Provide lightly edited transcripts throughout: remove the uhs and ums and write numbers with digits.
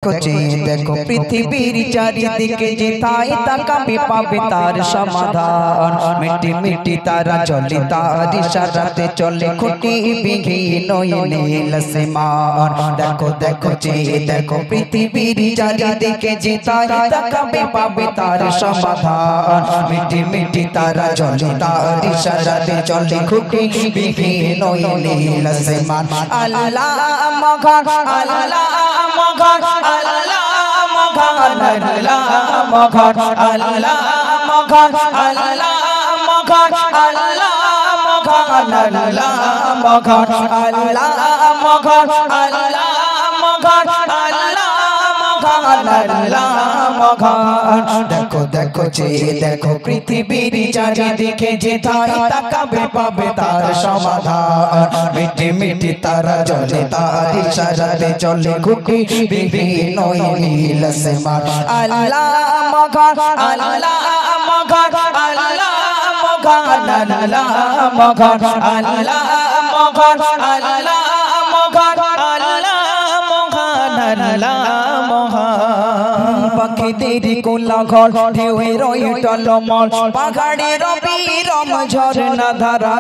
देखो पृथ्वीर चारिदिके जेथाय ताकाबे पाबे तार समाधान मिट्टी मिट्टी तारा चले तार इशाराते चले खुटी बिघीन नील आसमान देखो देखो देखो पृथ्वीर चारिदिके जेथाय ताकाबे पाबे तार समाधान मिट्टी मिट्टी तारा चले तार इशाराते चले खुटी बिघीन नील आसमान अल्लाह मगान अल्लाह मगान अल्लाह मगान अल्लाह मगान अल्लाह मगान अल्लाह मगान अल्लाह मगान अल्लाह मगान अल्लाह मगान अल्लाह मगान अल्लाह मगान देखो देखो देखो पृथ्वीर चारिदिके जेथाय ताकाबे पाबे तार समाधान मिट्टी मिट्टी तारा चले तार इशाराते चले खुटी बिघीन नील आसमान अल्लाह मगान अल्लाह मगान अल्लाह मगान अल्लाह मगान अल्लाह मगान अल्लाह मगान अल्लाह मगान अल्लाह पाखिदेर कोलाहल ढेउएर टलमल पाहाड़ेर बीरम झरना धारा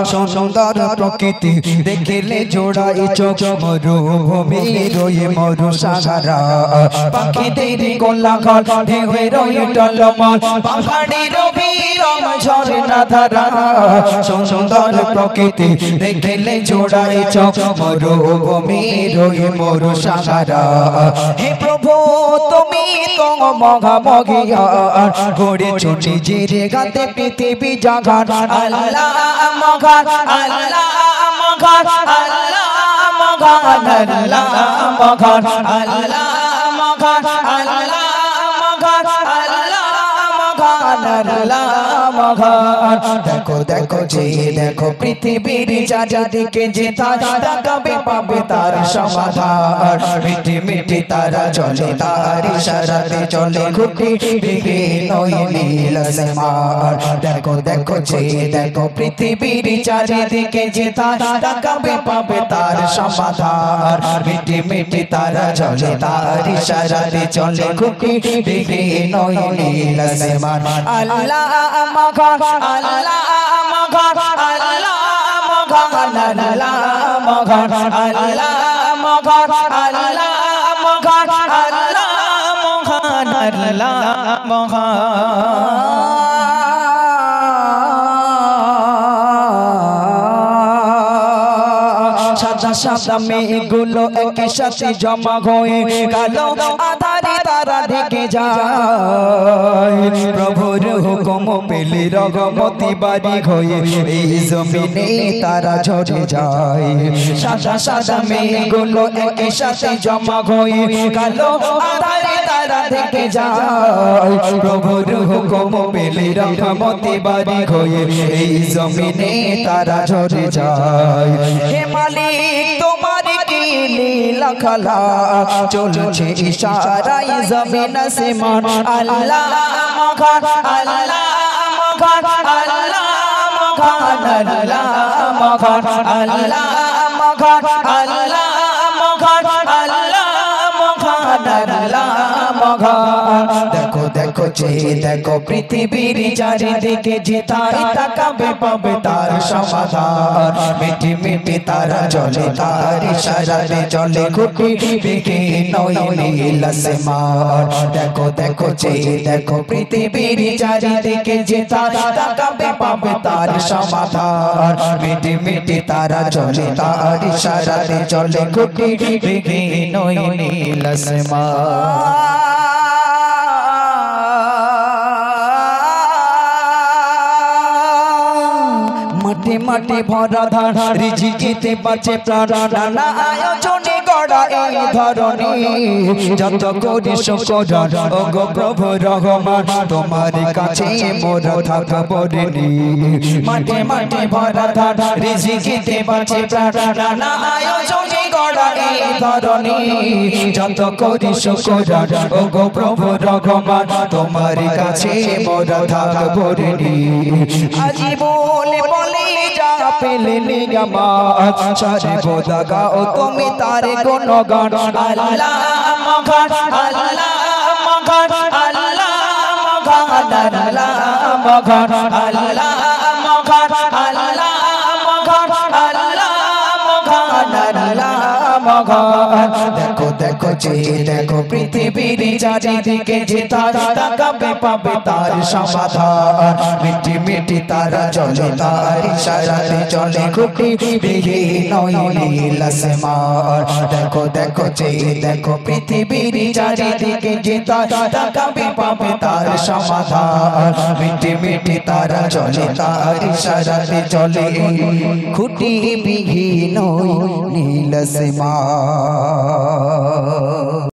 सुंदर प्रकृति देखले जोड़ाई चोख मरुभूमिर मरुसागरा पाखिदेर कोलाहल ढेउएर टलमल पाहाड़ेर बीरम झरना धारा सुंदर प्रकृति देखले जोड़ाई चोख मरुभूमिर मरुसागरा हे प्रभु তুমি তো মহামহিয়ান গড়েছো নিজের গাতে পৃথিবী জাগান আল্লাহ মগান আল্লাহ মগান আল্লাহ মগান আল্লাহ মগান আল্লাহ মগান আল্লাহ মগান আল্লাহ মগান আল্লাহ মগান দেখো দেখো দেখো পৃথিবীর চারিদিকে যেথায় তাকাবে পাবে তার সমাধান মিটি মিটি তারা চলে তার ইশারাতে চলে খুটি বিঘীন নীল আসমান দেখো দেখো দেখো পৃথিবীর চারিদিকে যেথায় তাকাবে পাবে তার সমাধান মিটি মিটি তারা চলে তার ইশারাতে চলে খুটি বিঘীন নীল আসমান আল্লাহ মগান আল্লাহ মগান আল্লাহ মগান আল্লাহ মগান আল্লাহ মগান আল্লাহ মগান আল্লাহ মগান আল্লাহ মগান সাদা সাদা মেঘগুলো একই সাথে জমা হয়ে গেল আধারে তারা ঢেকে যায় প্রভুর হুকুম পেলে রহমতি বাড়ি হয়ে এই জমিনে তারা ঝরে যায় সাদা সাদা মেঘগুলো একই সাথে জমা হয়ে গেল আধারে তারা ঢেকে যায় প্রভুর হুকুম পেলে রহমতি বাড়ি হয়ে এই জমিনে তারা ঝরে যায় হে মালিক তোমার কি লীলা খেলা চলছে ইশারায় জমিন আসমান আল্লাহ মগান আল্লাহ মগান আল্লাহ মগান আল্লাহ মগান আল্লাহ মগান আল্লাহ মগান আল্লাহ মগান আল্লাহ মগান দেখো দেখো দেখো পৃথিবীর চারিদিকে যেথায় তাকাবে পাবে তার সমাধান মিটি মিটি তারা চলে তার ইশারাতে চলে খুটি বিঘীন নীল আসমান দেখো দেখো দেখো পৃথিবীর চারিদিকে যেথায় তাকাবে পাবে তার সমাধান মিটি মিটি তারা চলে তার ইশারাতে চলে খুটি বিঘীন নীল আসমান মাটি মাটি ভরা ধান রিজিকিতে বাঁচে প্রাণ নানা আয়োজনে গড়া এই ধরনী যত করি শুকর ওগো প্রভু রহমান তোমার কাছে মোরা থাকবো ঋণী মাটি মাটি ভরা ধান রিজিকিতে বাঁচে প্রাণ নানা আয়োজনে গড়া এই ধরনী যত করি শুকর ওগো প্রভু রহমান তোমার কাছে মোরা থাকবো ঋণী আজীবন বলে जा पेले निगमात सारे बोदा गाओ तुमी तारे গুণগান আল্লাহ মহান আল্লাহ মহান আল্লাহ মহান আল্লাহ মহান আল্লাহ মহান আল্লাহ মহান আল্লাহ মহান আল্লাহ মহান দেখো দেখো যে দেখো পৃথিবীর চারিদিকে যে তাকাবে পাবে তার সমাধান মিটি মিটি তারা চলে তার ইশারাতে চলে খুঁটি বিহীন নীল আসমান দেখো দেখো যে দেখো পৃথিবীর চারিদিকে যে তাকাবে পাবে তার সমাধান মিটি মিটি তারা চলে তার ইশারাতে চলে খুঁটি বিহীন নীল আসমান